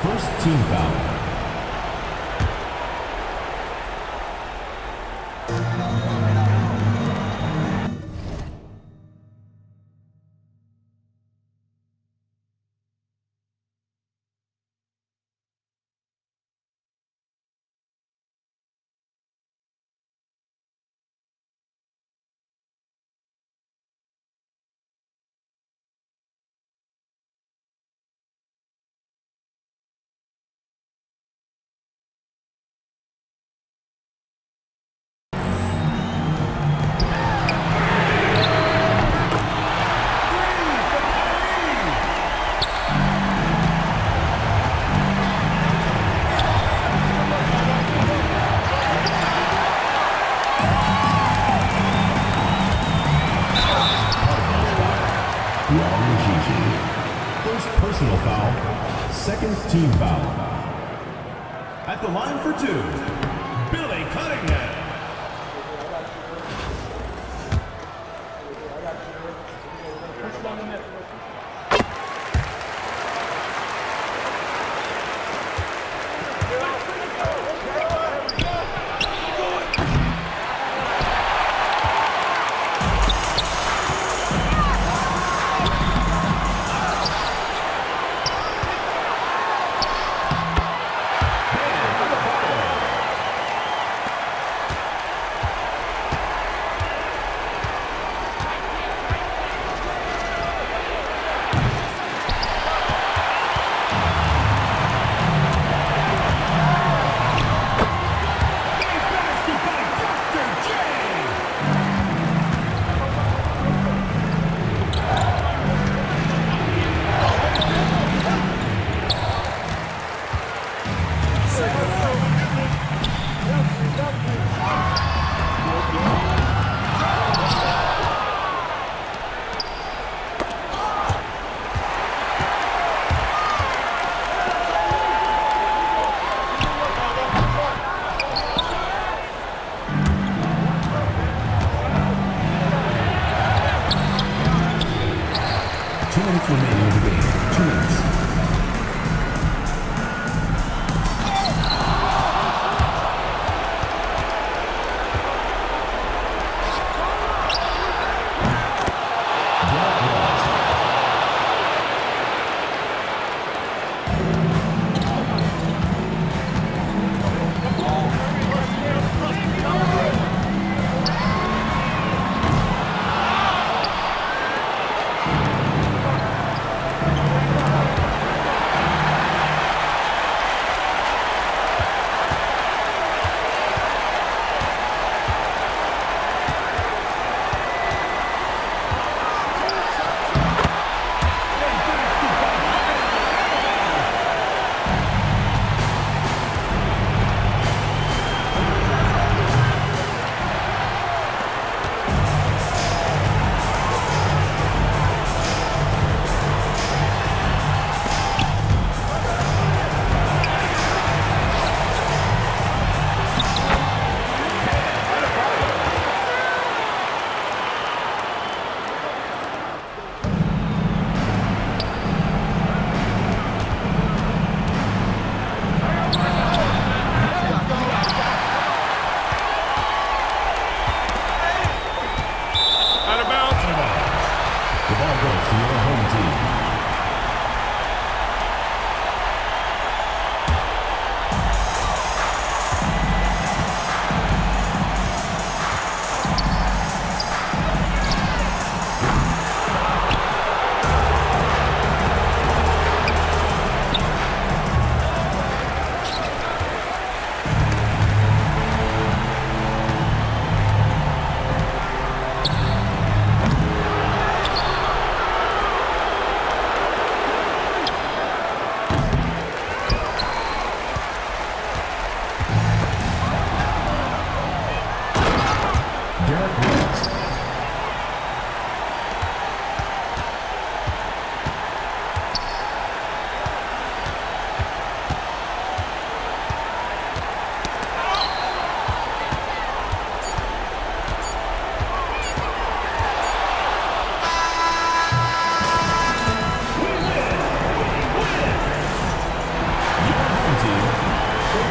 First team foul. First personal foul, second team foul. At the line for two, Billy Cunningham.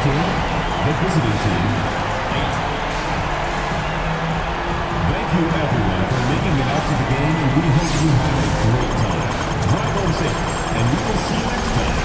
14, the visiting team, 8. Thank you, everyone, for making it out to the game, and we hope you have a great time. Drive home safe, and we will see you next time.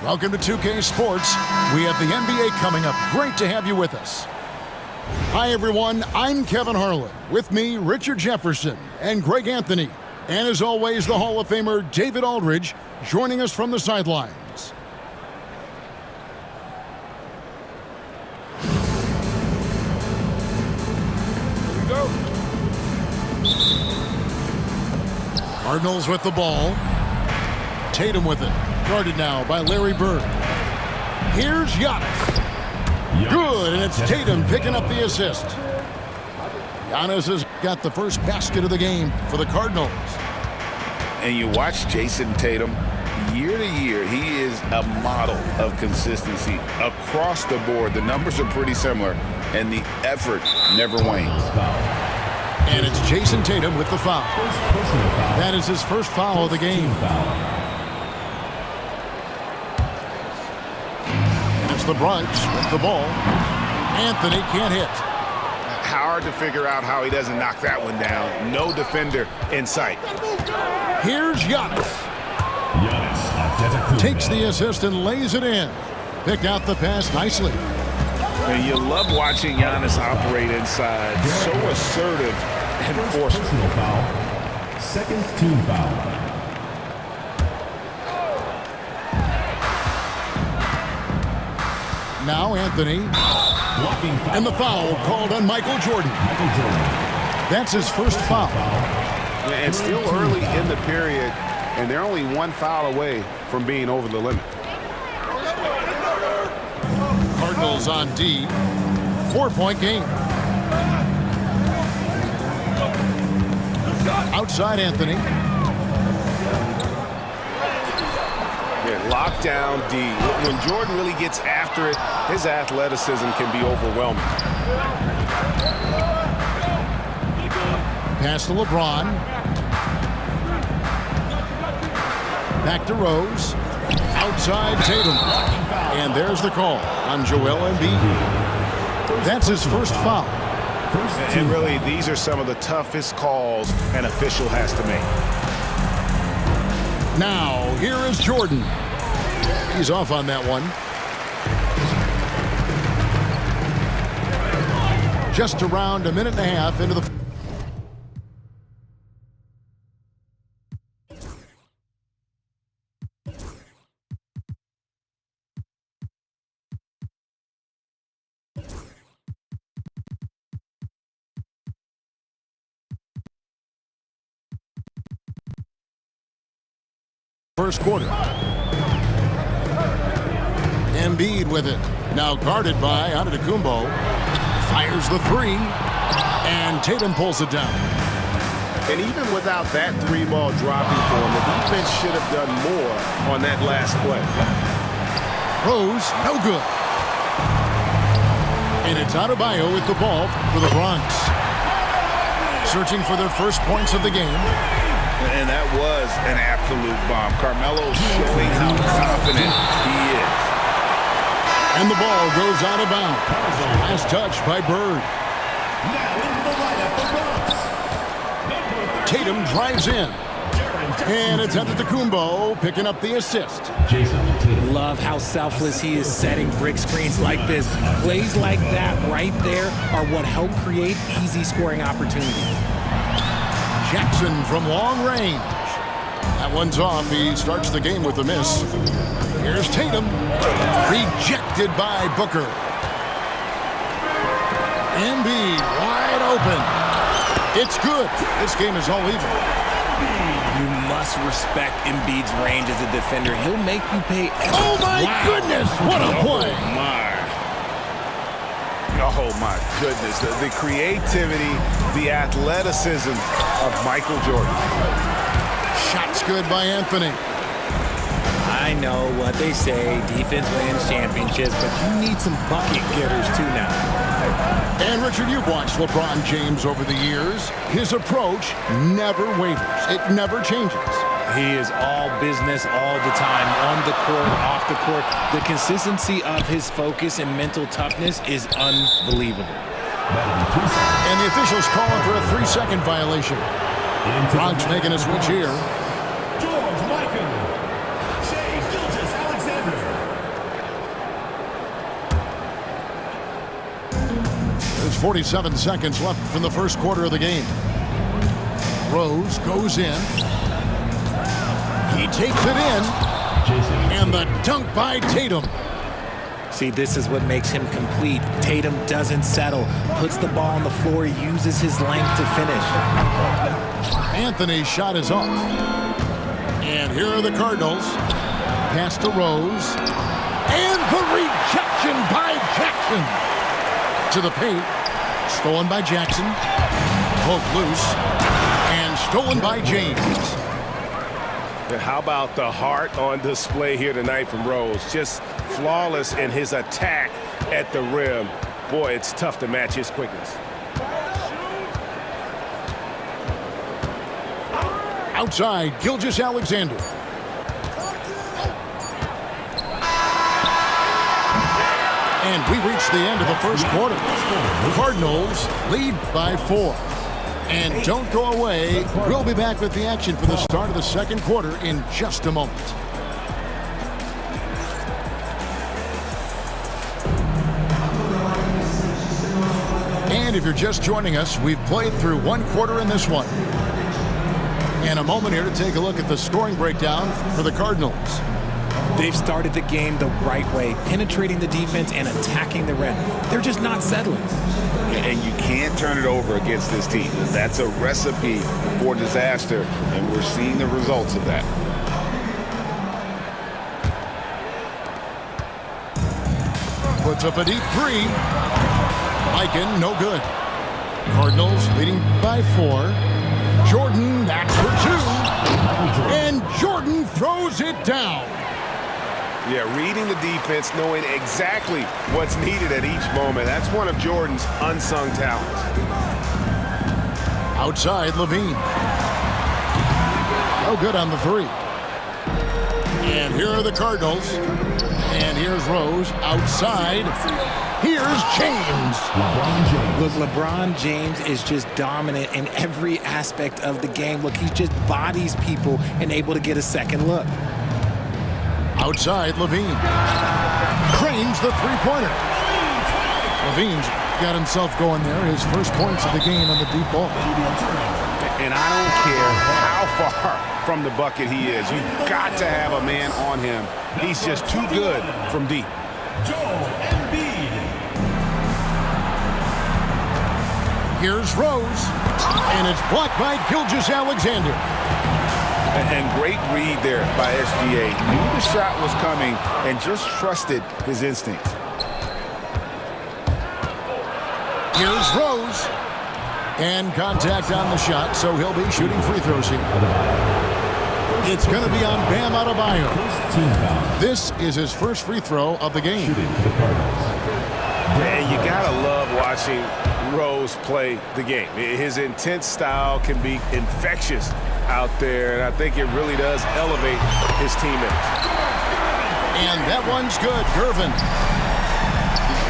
Welcome to 2K Sports. We have the NBA coming up. Great to have you with us. Hi, everyone. I'm Kevin Harlan. With me, Richard Jefferson and Greg Anthony. And as always, the Hall of Famer David Aldridge joining us from the sidelines. Here we go. Cardinals with the ball. Tatum with it. Guarded now by Larry Bird. Here's Giannis. Good, and it's Tatum picking up the assist. Giannis has got the first basket of the game for the Cardinals. And you watch Jason Tatum, year to year, he is a model of consistency across the board. The numbers are pretty similar, and the effort never wanes. And it's Jason Tatum with the foul. That is his first foul of the game. the Bronx with the ball. Anthony can't hit. Hard to figure out how he doesn't knock that one down. No defender in sight. Here's Giannis. Giannis Antetokounmpo. Takes the assist and lays it in. Picked out the pass nicely. And you love watching Giannis operate inside. So assertive and forceful. Personal foul. Second team foul. Now Anthony. Blocking foul. And the foul called on Michael Jordan. Michael Jordan. That's his first foul. And still early in the period, and they're only one foul away from being over the limit. Cardinals on D. 4-point game. Outside Anthony. Yeah, locked down D. When Jordan really gets after it, his athleticism can be overwhelming. Pass to LeBron. Back to Rose. Outside Tatum. And there's the call on Joel Embiid. That's his first foul. And really, these are some of the toughest calls an official has to make. Now, here is Jordan. He's off on that one. Just around a minute and a half into the... first quarter. Embiid with it. Now guarded by Antetokounmpo. Fires the three. And Tatum pulls it down. And even without that three ball dropping for him, the defense should have done more on that last play. Rose, no good. And it's Adebayo with the ball for the Bronx. Searching for their first points of the game. And that was an absolute bomb. Carmelo showing how confident he is. And the ball goes out of bounds. Last touch by Bird. Now into the lineup for Bucks. Tatum drives in. And it's Antetokounmpo picking up the assist. Jason Tatum. Love how selfless he is setting brick screens like this. Plays like that right there are what help create easy scoring opportunities. Jackson from long range. That one's off. He starts the game with a miss. Here's Tatum. Rejected by Booker. Embiid wide open. It's good. This game is all even. You must respect Embiid's range as a defender. He'll make you pay extra. Oh my goodness! What a play! Oh, my goodness. The creativity, the athleticism of Michael Jordan. Shot's good by Anthony. I know what they say, defense wins championships, but you need some bucket getters too now. And Richard, you've watched LeBron James over the years. His approach never wavers. It never changes. He is all business all the time, on the court, off the court. The consistency of his focus and mental toughness is unbelievable. And the officials calling for a 3-second violation. Bronx making a switch here. George Mikan. Shai Gilgeous-Alexander. There's 47 seconds left from the first quarter of the game. Rose goes in. He takes it in. And the dunk by Tatum. See, this is what makes him complete. Tatum doesn't settle, puts the ball on the floor, uses his length to finish. Anthony's shot is off. And here are the Cardinals. Pass to Rose. And the rejection by Jackson. To the paint. Stolen by Jackson. Poked loose. And stolen by James. How about the heart on display here tonight from Rose? Just flawless in his attack at the rim. Boy, it's tough to match his quickness. Outside, Gilgeous-Alexander. And we reached the end of the first quarter. Cardinals lead by 4. And don't go away. We'll be back with the action for the start of the second quarter in just a moment. And if you're just joining us, we've played through one quarter in this one. And a moment here to take a look at the scoring breakdown for the Cardinals. They've started the game the right way, penetrating the defense and attacking the rim. They're just not settling. And you can't turn it over against this team. That's a recipe for disaster, and we're seeing the results of that. Puts up a deep 3. Aiken, no good. Cardinals leading by 4. Jordan, that's for 2. And Jordan throws it down. Yeah, reading the defense, knowing exactly what's needed at each moment. That's one of Jordan's unsung talents. Outside, Levine. No good on the 3. And here are the Cardinals. And here's Rose outside. Here's James. Look, LeBron James is just dominant in every aspect of the game. Look, he just bodies people and able to get a second look. Outside, Levine. Cranes the three-pointer. Levine's got himself going there. His first points of the game on the deep ball. And I don't care how far from the bucket he is. You've got to have a man on him. He's just too good from deep. Joel Embiid. Here's Rose. And it's blocked by Gilgeous-Alexander. And great read there by SGA. Knew the shot was coming and just trusted his instincts. Here's Rose. And contact on the shot, so he'll be shooting free throws here. It's going to be on Bam Adebayo. Team foul. This is his first free throw of the game. Shooting for the Cardinals. And you gotta love watching Rose play the game. His intense style can be infectious out there, and I think it really does elevate his teammates. And that one's good. Gervin.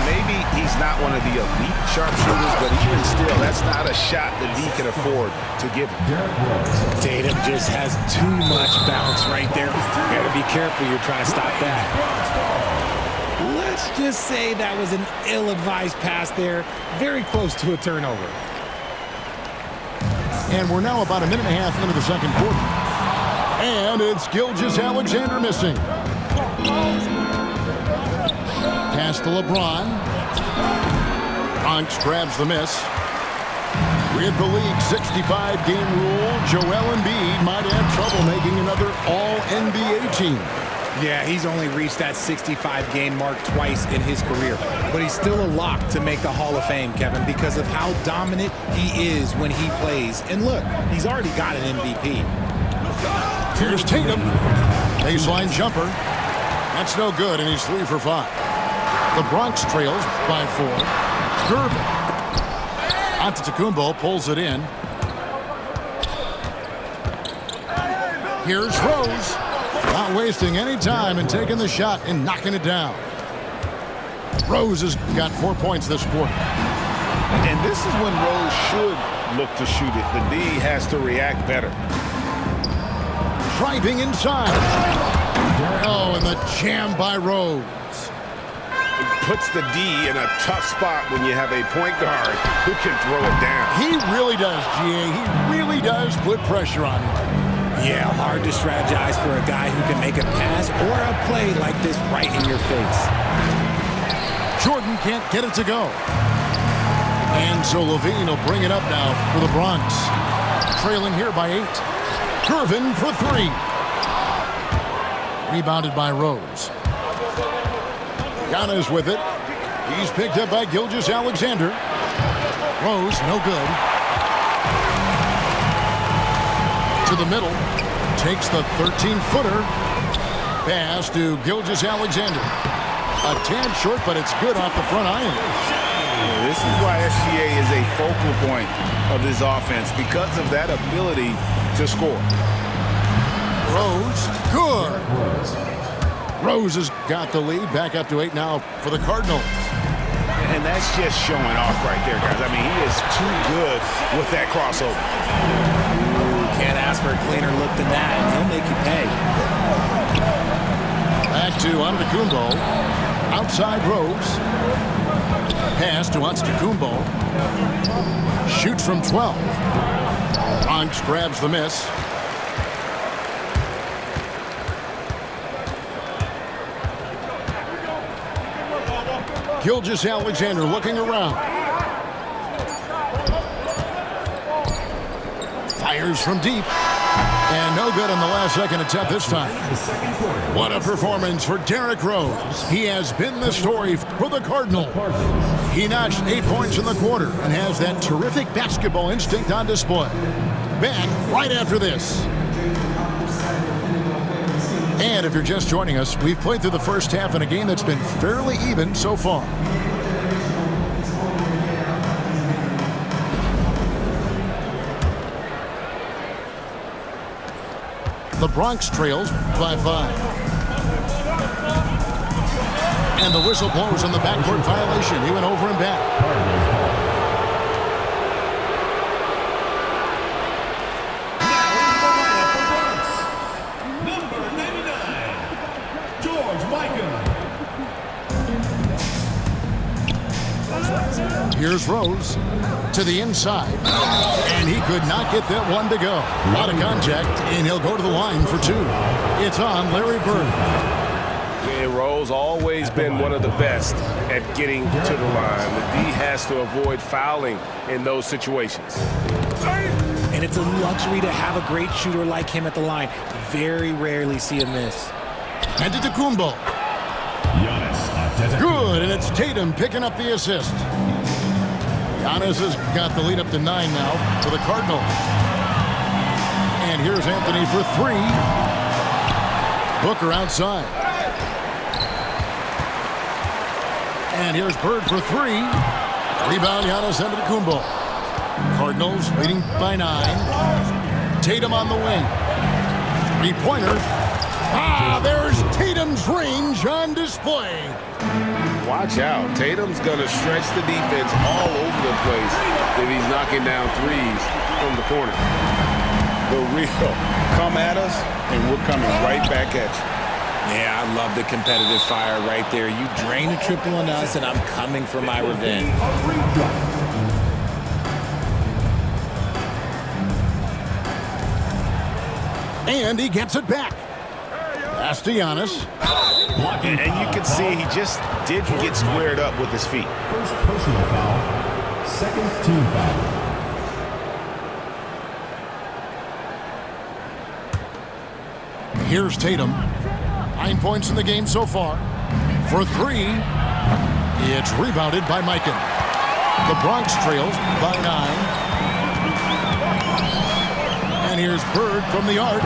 Maybe he's not one of the elite sharpshooters, but even still, that's not a shot that he can afford to give him. Derrick Rose. Tatum just has too much bounce right there. Gotta be careful, you're trying to stop that. Let's just say that was an ill-advised pass there. Very close to a turnover. And we're now about a minute and a half into the second quarter. And it's Gilgeous-Alexander missing. Pass to LeBron. Bronx grabs the miss. With the league 65-game rule, Joel Embiid might have trouble making another All-NBA team. Yeah, he's only reached that 65-game mark twice in his career. But he's still a lock to make the Hall of Fame, Kevin, because of how dominant he is when he plays. And look, he's already got an MVP. Here's Tatum. Baseline jumper. That's no good, and he's 3 for 5. The Bronx trails by 4. Gervin. Antetokounmpo pulls it in. Here's Rose. Not wasting any time and taking the shot and knocking it down. Rose has got 4 points this quarter. And this is when Rose should look to shoot it. The D has to react better. Driving inside. Oh, and the jam by Rose. Puts the D in a tough spot when you have a point guard who can throw it down. He really does, GA. He really does put pressure on him. Yeah, hard to strategize for a guy who can make a pass or a play like this right in your face. Jordan can't get it to go. And so Levine will bring it up now for the Bronx. Trailing here by 8. Gervin for 3. Rebounded by Rose. Giannis with it. He's picked up by Gilgeous-Alexander. Rose, no good. To the middle. Takes the 13-footer. Pass to Gilgeous-Alexander. A tad short, but it's good off the front iron. This is why SGA is a focal point of this offense, because of that ability to score. Rose, good. Rose has got the lead, back up to 8 now for the Cardinals. And that's just showing off right there, guys. I mean, he is too good with that crossover. Ooh, can't ask for a cleaner look than that, and he'll make you pay. Back to Antetokounmpo. Outside Rose. Pass to Antetokounmpo. Shoots from 12. Bronx grabs the miss. Gilgeous-Alexander looking around. Fires from deep. And no good on the last second attempt this time. What a performance for Derrick Rose. He has been the story for the Cardinals. He notched 8 points in the quarter and has that terrific basketball instinct on display. Back right after this. And if you're just joining us, we've played through the first half in a game that's been fairly even so far. The Bronx trails by 5. And the whistle blows on the backcourt violation. He went over and back. Here's Rose to the inside, and he could not get that one to go. A lot of contact, and he'll go to the line for 2. It's on Larry Bird. Yeah, Rose always been one of the best at getting to the line. The D has to avoid fouling in those situations. And it's a luxury to have a great shooter like him at the line. Very rarely see him miss. Antetokounmpo. Good, and it's Tatum picking up the assist. Giannis has got the lead up to 9 now for the Cardinals. And here's Anthony for 3. Booker outside. And here's Bird for 3. Rebound, Giannis Antetokounmpo. Cardinals leading by 9. Tatum on the wing. 3-pointer. There's Tatum's range on display. Watch out. Tatum's going to stretch the defense all over the place if he's knocking down threes from the corner. The real come at us, and we're coming right back at you. Yeah, I love the competitive fire right there. You drain a triple on us, and I'm coming for my revenge. And he gets it back. Pass to Giannis. And you can see he just didn't get squared up with his feet. First personal foul. Second team foul. Here's Tatum. 9 points in the game so far. For 3, it's rebounded by Mikan. The Bronx trails by 9. And here's Bird from the arc.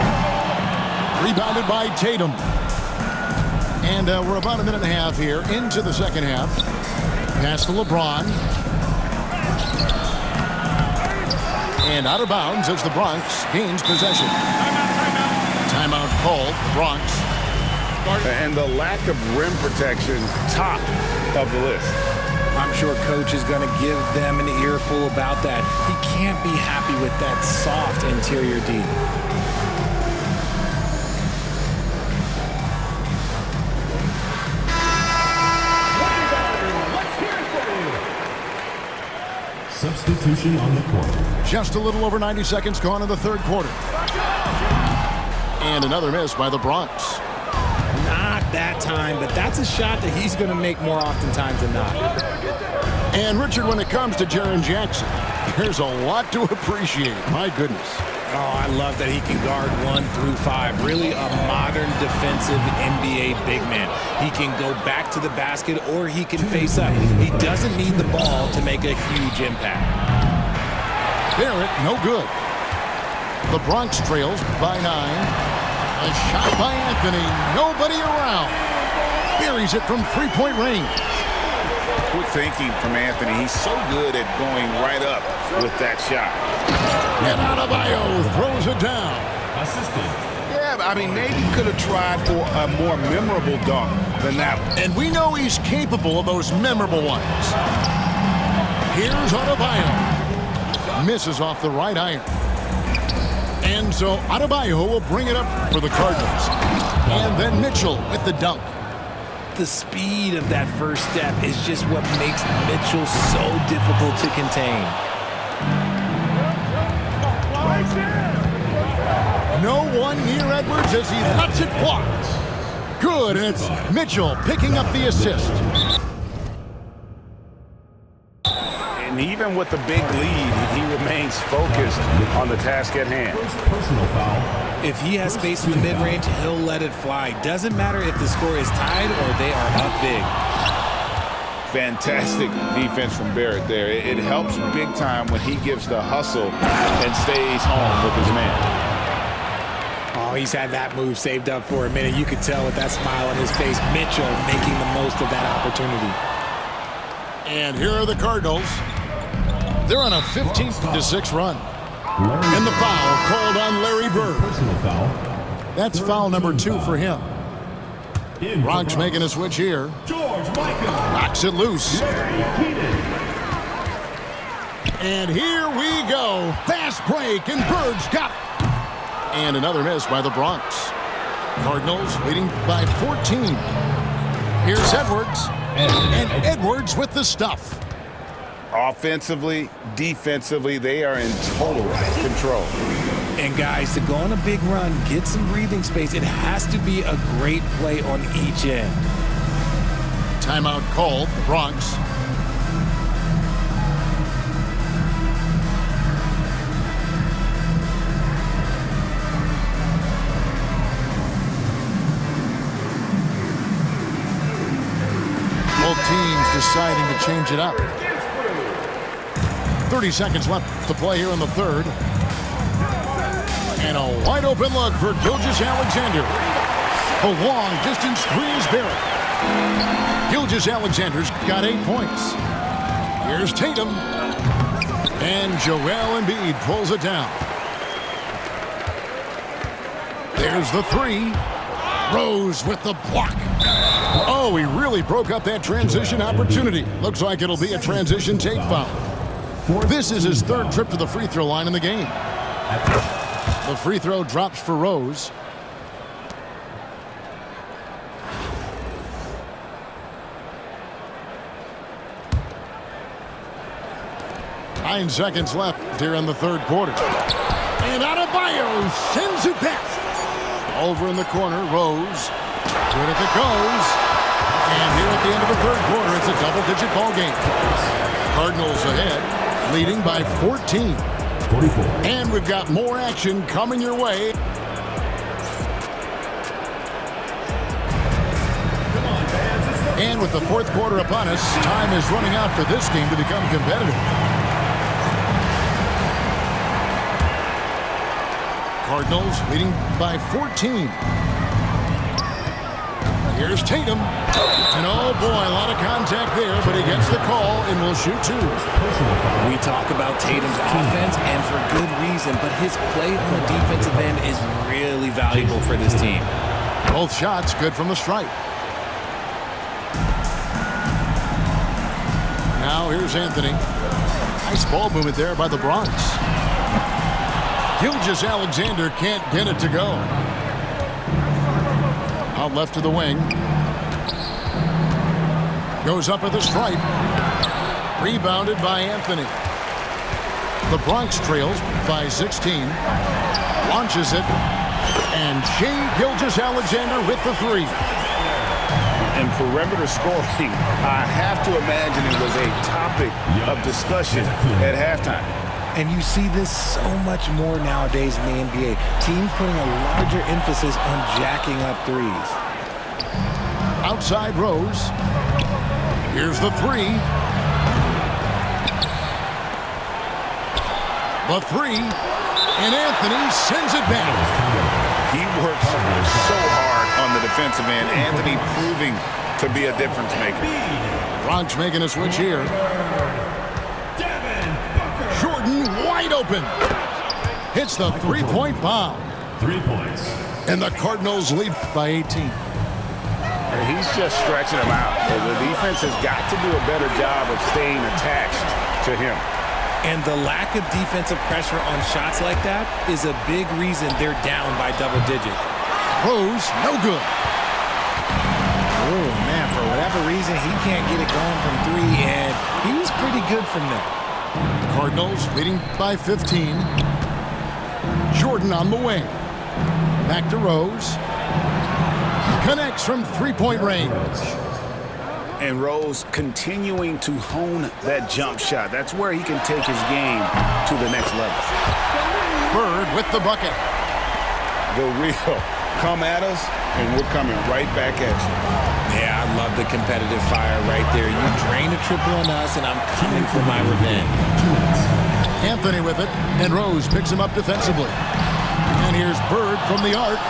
Rebounded by Tatum. And we're about a minute and a half here into the second half. Pass to LeBron. And out of bounds as the Bronx gains possession. Timeout called, Bronx. And the lack of rim protection, top of the list. I'm sure coach is going to give them an earful about that. He can't be happy with that soft interior D. Substitution on the court. Just a little over 90 seconds gone in the third quarter. And another miss by the Bronx. Not that time, but that's a shot that he's going to make more oftentimes than not. And Richard, when it comes to Jaren Jackson, there's a lot to appreciate. My goodness. Oh, I love that he can guard 1 through 5. Really a modern defensive NBA big man. He can go back to the basket or he can face up. He doesn't need the ball to make a huge impact. Barrett, no good. The Bronx trails by 9. A shot by Anthony. Nobody around. Buries it from three-point range. Quick thinking from Anthony. He's so good at going right up with that shot. And Adebayo throws it down. Assistant. Yeah, I mean, maybe could have tried for a more memorable dunk than that one. And we know he's capable of those memorable ones. Here's Adebayo. Misses off the right iron. And so Adebayo will bring it up for the Cardinals. And then Mitchell with the dunk. The speed of that first step is just what makes Mitchell so difficult to contain. No one near Edwards as he lets it fly. Good, and it's Mitchell picking up the assist. And even with the big lead, he remains focused on the task at hand. First personal foul. If he has space in the mid-range, he'll let it fly. Doesn't matter if the score is tied or they are up big. Fantastic defense from Barrett there. It helps big time when he gives the hustle and stays home with his man. Oh, he's had that move saved up for a minute. You could tell with that smile on his face, Mitchell making the most of that opportunity. And here are the Cardinals. They're on a 15-6 run. And the foul called on Larry Bird. Personal foul. That's foul number 2 for him. Bronx making a switch here. George Michael. Knocks it loose. Larry Keaton. And here we go. Fast break, and Bird's got it. And another miss by the Bronx. Cardinals leading by 14. Here's Edwards. And Edwards with the stuff. Offensively, defensively, they are in total control. And guys, to go on a big run, get some breathing space, it has to be a great play on each end. Timeout called, the Bronx. Both teams deciding to change it up. 30 seconds left to play here in the third. And a wide open look for Gilgeous-Alexander. A long distance three is Barrett. Gilgeous-Alexander's got 8 points. Here's Tatum. And Joel Embiid pulls it down. There's the three. Rose with the block. Oh, he really broke up that transition opportunity. Looks like it'll be a transition take foul. This is his third trip to the free throw line in the game. The free throw drops for Rose. Nine seconds left here in the third quarter. And Adebayo sends it back. Over in the corner, Rose. Good if it goes. And here at the end of the third quarter, it's a double-digit ball game. Cardinals ahead, leading by 14. 44. And we've got more action coming your way. And with the fourth quarter upon us, time is running out for this game to become competitive. Cardinals leading by 14. Here's Tatum. And oh boy, a lot of contact there, but he gets the call and will shoot two. We talk about Tatum's offense, and for good reason, but his play on the defensive end is really valuable for this team. Both shots good from the stripe. Now here's Anthony. Nice ball movement there by the Bronx. Gilgeous-Alexander can't get it to go. Out left to the wing. Goes up at the stripe. Rebounded by Anthony. The Bronx trails by 16. Launches it. And Shai Gilgeous-Alexander with the three. And perimeter scoring, I have to imagine it was a topic of discussion at halftime. And you see this so much more nowadays in the NBA. Teams putting a larger emphasis on jacking up threes. Outside Rose. Here's the three. The three. And Anthony sends it back. He works so hard on the defensive end. Anthony proving to be a difference maker. Bronx making a switch here. Jordan wide open. Hits the three-point bomb. 3 points. And the Cardinals lead by 18. And he's just stretching him out. The defense has got to do a better job of staying attached to him. And the lack of defensive pressure on shots like that is a big reason they're down by double digit. Rose, no good. Oh, man, for whatever reason, he can't get it going from three, and he was pretty good from there. Cardinals leading by 15. Jordan on the wing. Back to Rose. Connects from three-point range. And Rose continuing to hone that jump shot. That's where he can take his game to the next level. Bird with the bucket. The real come at us, and we're coming right back at you. Yeah, I love the competitive fire right there. You drain a triple on us, and I'm coming for my revenge. Anthony with it, and Rose picks him up defensively. And here's Bird from the arc.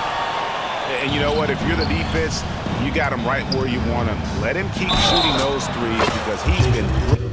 And you know what? If you're the defense, you got him right where you want him. Let him keep shooting those threes because he's been...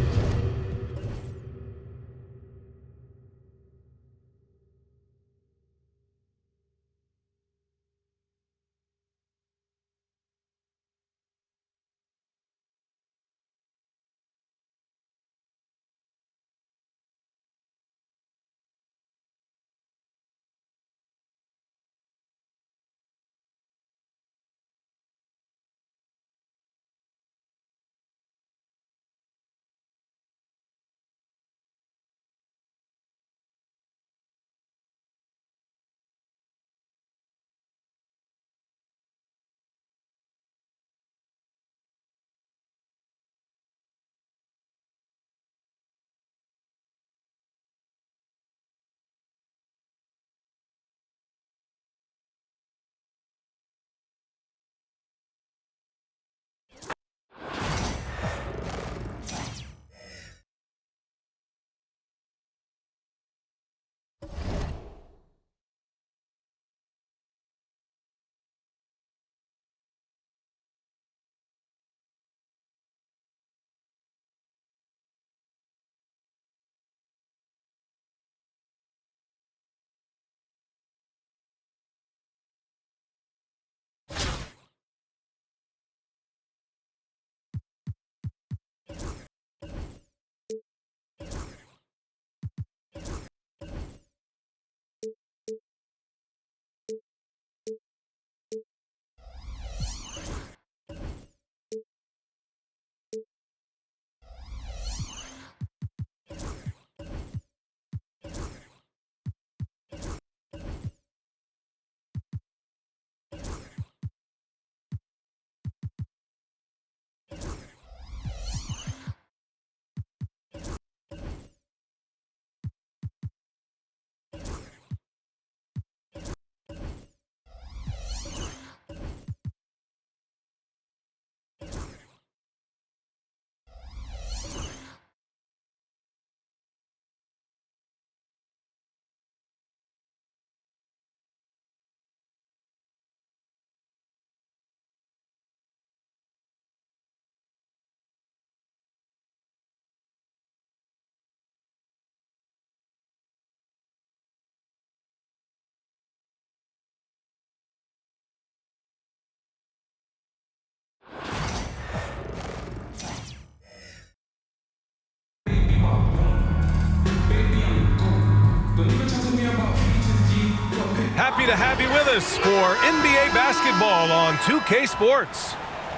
Happy to have you with us for NBA basketball on 2K Sports.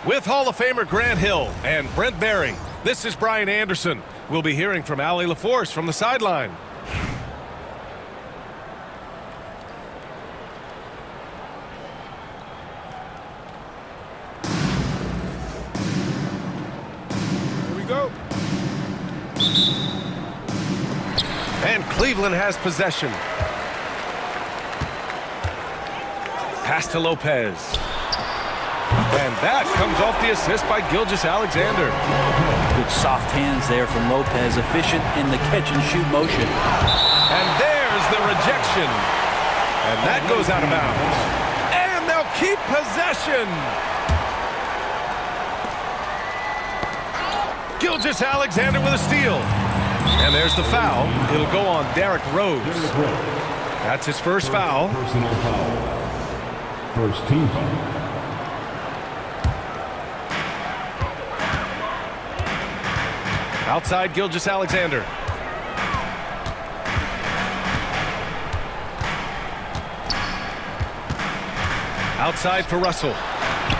With Hall of Famer Grant Hill and Brent Barry, this is Brian Anderson. We'll be hearing from Allie LaForce from the sideline. Here we go. And Cleveland has possession. Pass to Lopez. And that comes off the assist by Gilgeous-Alexander. Good soft hands there from Lopez, efficient in the catch-and-shoot motion. And there's the rejection. And that goes out of bounds. And they'll keep possession. Gilgeous-Alexander with a steal. And there's the foul. It'll go on Derrick Rose. That's his first foul. Personal foul. First team foul. Outside Gilgeous-Alexander. Outside for Russell.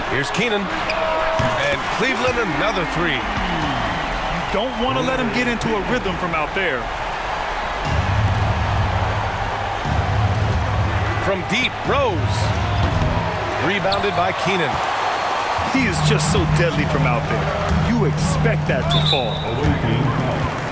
Here's Keenan. And Cleveland another three. Don't want to let him get into a rhythm from out there. From deep, Rose. Rebounded by Keenan. He is just so deadly from out there. You expect that to fall. Away team foul.